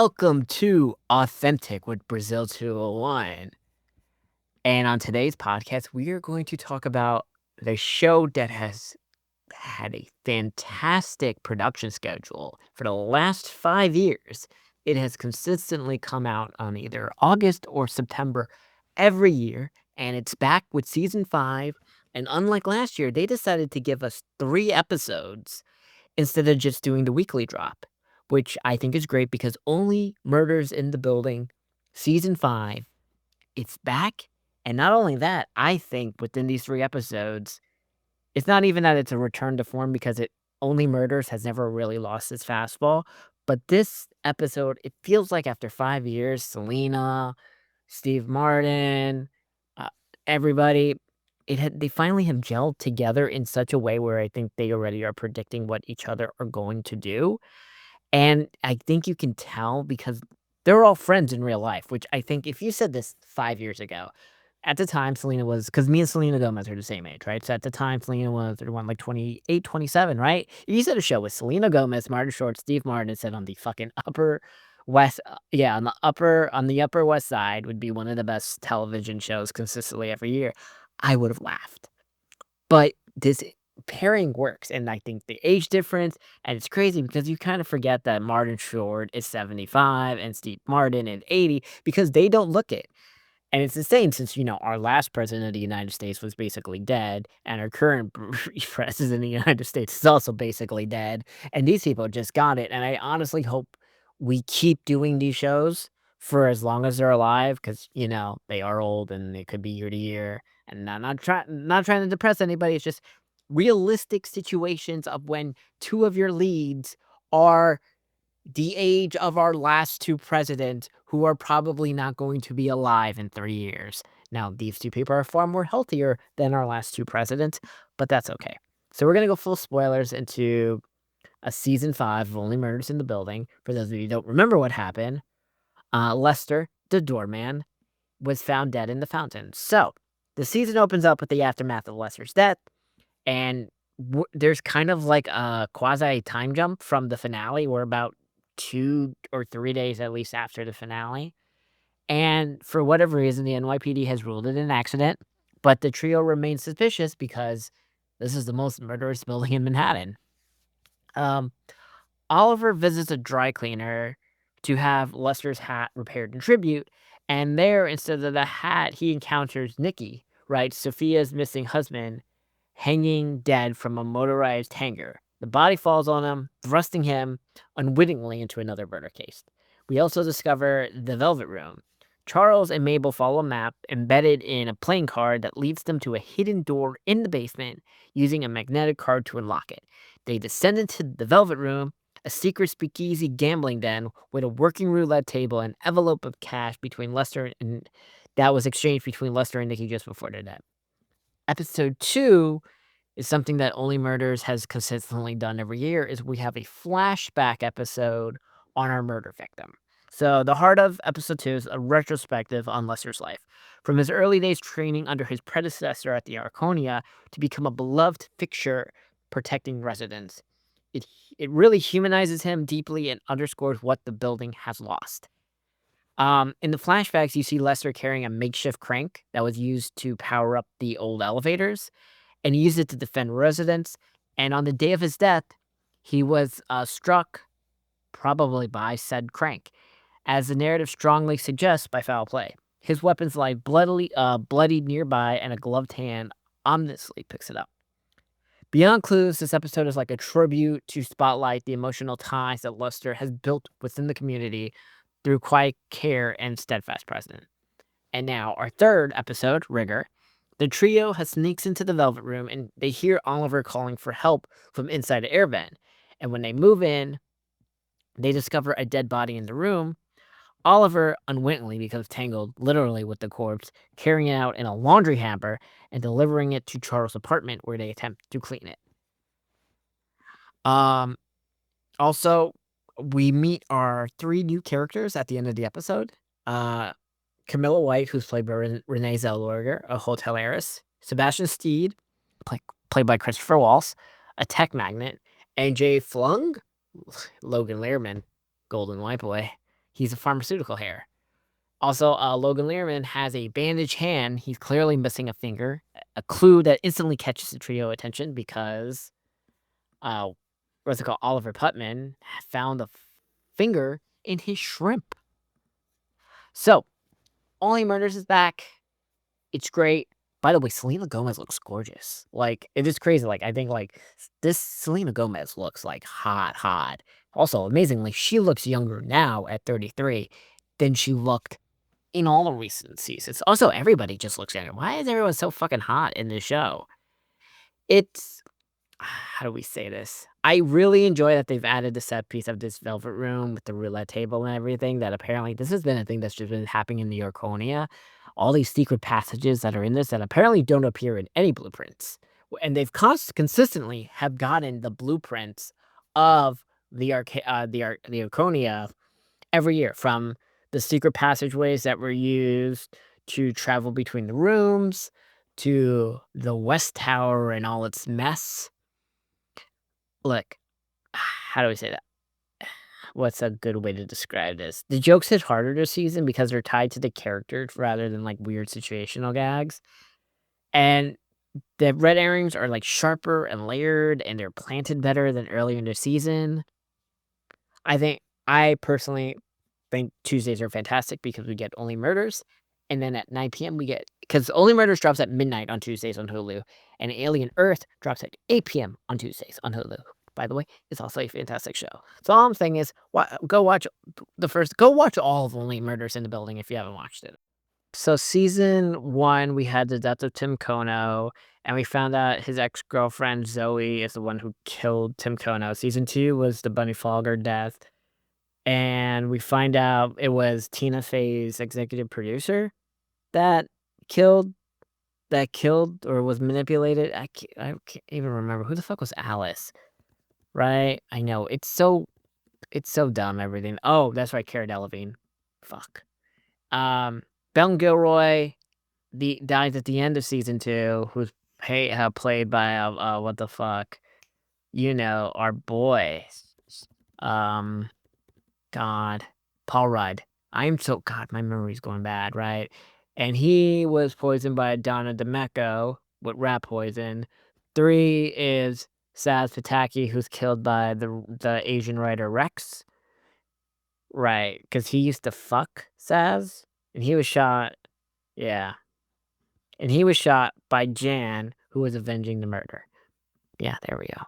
Welcome to Authentic with Brazil 201. And on today's podcast, we are going to talk about the show that has had a fantastic production schedule for the last 5 years. It has consistently come out on either August or September every year, and it's back with season 5. And unlike last year, they decided to give us 3 episodes instead of just doing the weekly drop, which I think is great because Only Murders in the Building season 5, it's back. And not only that, I think within these 3 episodes, it's not even that it's a return to form because it Only Murders has never really lost its fastball. But this episode, it feels like after 5 years, Selena, Steve Martin, uh, everybody, they finally have gelled together in such a way where I think they already are predicting what each other are going to do. And I think you can tell because they're all friends in real life, which I think if you said this 5 years ago, at the time, Selena was, because me and Selena Gomez are the same age, right? So at the time, Selena was around like 28, 27, right? You said a show with Selena Gomez, Martin Short, Steve Martin, and said on the fucking upper west, yeah, on the upper west side would be one of the best television shows consistently every year. I would have laughed. But this pairing works, and I think the age difference, and it's crazy because you kind of forget that Martin Short is 75 and Steve Martin is 80 because they don't look it. And it's insane since, our last president of the United States was basically dead, and our current president of the United States is also basically dead, and these people just got it, and I honestly hope we keep doing these shows for as long as they're alive, because they are old and it could be year to year, and not trying to depress anybody, it's just realistic situations of when 2 of your leads are the age of our last 2 presidents who are probably not going to be alive in 3 years. Now, these 2 people are far more healthier than our last 2 presidents, but that's okay. So we're gonna go full spoilers into a season 5 of Only Murders in the Building. For those of you who don't remember what happened, Lester, the doorman, was found dead in the fountain. So, the season opens up with the aftermath of Lester's death, and there's kind of like a quasi time jump from the finale. We're about 2 or 3 days at least after the finale. And for whatever reason, the NYPD has ruled it an accident, but the trio remains suspicious because this is the most murderous building in Manhattan. Um, Oliver visits a dry cleaner to have Lester's hat repaired in tribute, and there, instead of the hat, he encounters Nikki, right? Sophia's missing husband, hanging dead from a motorized hanger. The body falls on him, thrusting him unwittingly into another murder case. We also discover the Velvet Room. Charles and Mabel follow a map embedded in a playing card that leads them to a hidden door in the basement using a magnetic card to unlock it. They descend into the Velvet Room, a secret speakeasy gambling den with a working roulette table and envelope of cash between Lester and that was exchanged between Lester and Nikki just before their death. Episode 2 is something that Only Murders has consistently done every year is we have a flashback episode on our murder victim. So the heart of episode 2 is a retrospective on Lester's life. From his early days training under his predecessor at the Arconia to become a beloved fixture protecting residents. It really humanizes him deeply and underscores what the building has lost. In the flashbacks, you see Lester carrying a makeshift crank that was used to power up the old elevators, and he used it to defend residents. And on the day of his death, he was struck, probably by said crank, as the narrative strongly suggests by foul play. His weapons lie bloodied nearby, and a gloved hand ominously picks it up. Beyond clues, this episode is like a tribute to spotlight the emotional ties that Lester has built within the community through quiet care and steadfast presence. And now, our third episode, Rigor. The trio has sneaks into the Velvet Room and they hear Oliver calling for help from inside the air vent. And when they move in, they discover a dead body in the room. Oliver unwittingly becomes tangled literally with the corpse, carrying it out in a laundry hamper and delivering it to Charles' apartment where they attempt to clean it. Um, Also, we meet our 3 new characters at the end of the episode. Camilla White, who's played by Renee Zellweger, a hotel heiress. Sebastian Steed, played by Christopher Waltz, a tech magnate. And Jay Flung, Logan Learman, Golden White Boy. He's a pharmaceutical hair. Also, Logan Lerman has a bandaged hand. He's clearly missing a finger, a clue that instantly catches the trio attention because, uh, what's it called? Oliver Putman found a finger in his shrimp. So, Only Murders is back. It's great. By the way, Selena Gomez looks gorgeous. Like, it is crazy. Like, I think, like, this Selena Gomez looks, like, hot, hot. Also, amazingly, she looks younger now at 33 than she looked in all the recent seasons. Also, everybody just looks younger. Why is everyone so fucking hot in this show? It's how do we say this? I really enjoy that they've added the set piece of this velvet room with the roulette table and everything, that apparently this has been a thing that's just been happening in New Yorkonia. All these secret passages that are in this that apparently don't appear in any blueprints. And they've consistently have gotten the blueprints of the Arconia every year, from the secret passageways that were used to travel between the rooms, to the West Tower and all its mess. Look, how do we say that? What's a good way to describe this? The jokes hit harder this season because they're tied to the characters rather than, like, weird situational gags. And the red herrings are, like, sharper and layered, and they're planted better than earlier in the season. I personally think Tuesdays are fantastic because we get Only Murders, and then at 9 PM we get, because Only Murders drops at midnight on Tuesdays on Hulu, and Alien Earth drops at 8 PM on Tuesdays on Hulu. By the way, it's also a fantastic show. So all I'm saying is, go watch go watch all of Only Murders in the Building if you haven't watched it. So season 1, we had the death of Tim Kono, and we found out his ex-girlfriend Zoe is the one who killed Tim Kono. Season 2 was the Bunny Fogger death. And we find out it was Tina Fey's executive producer that killed or was manipulated. I can't even remember. Who the fuck was Alice? Right? I know. It's so dumb, everything. Oh, that's right, Cara Delevingne. Fuck. Ben Gilroy dies at the end of season 2, who's played by, what the fuck? You know, our boy. God, Paul Rudd. God, my memory's going bad, right? And he was poisoned by Donna D'Ameco with rat poison. 3 is Saz Pataki, who's killed by the Asian writer Rex. Right, because he used to fuck Saz, and he was shot. Yeah. And he was shot by Jan, who was avenging the murder. Yeah, there we go.